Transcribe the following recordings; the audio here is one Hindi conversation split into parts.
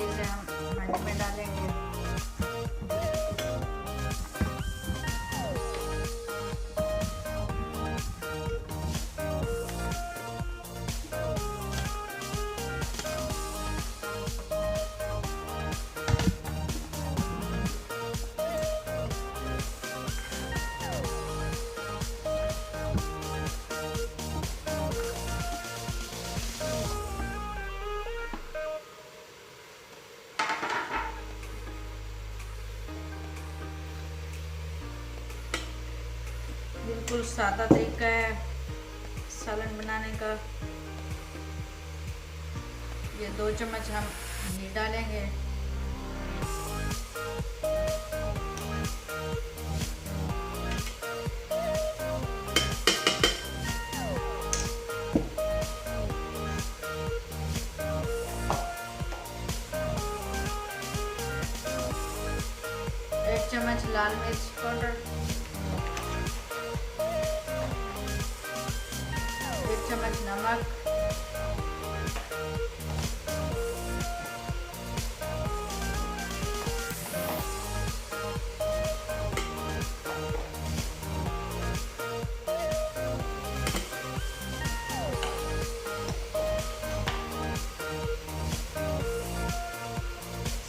चीज़ें हम हांडी में डालेंगे। बिल्कुल सादा तरीका है सालन बनाने का। ये 2 चम्मच हम घी डालेंगे। एक चम्मच लाल मिर्च पाउडर, 1 चम्मच नमक,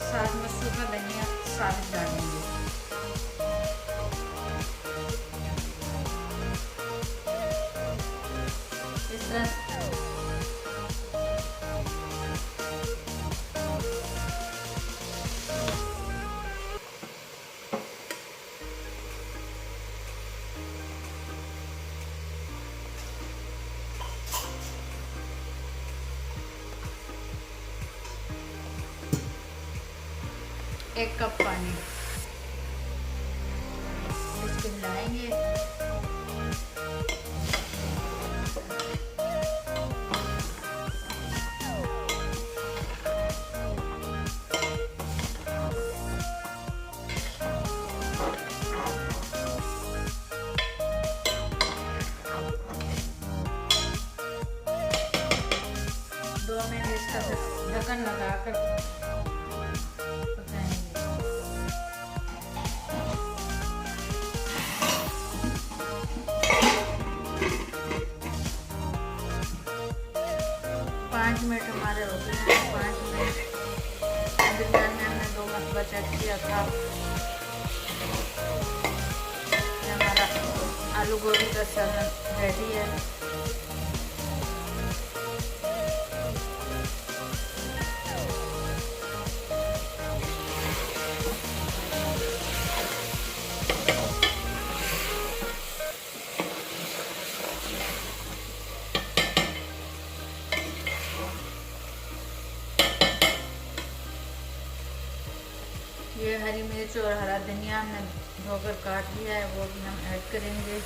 साथ में सूखा धनिया साबित डालेंगे। इस तरह एक कप पानी इसके मिलाएंगे। दो मिनट इसका ढक्कन लगाकर पकाएंगे। 5 मिनट हमारे हो गए हैं। 5 मिनट बिरयानी में हमने 2 मरतबा चेक किया था। हमारा आलू गोभी का सालन रेडी है। ये हरी मिर्च और हरा धनिया हमने धोकर काट लिया है, वो भी हम ऐड करेंगे।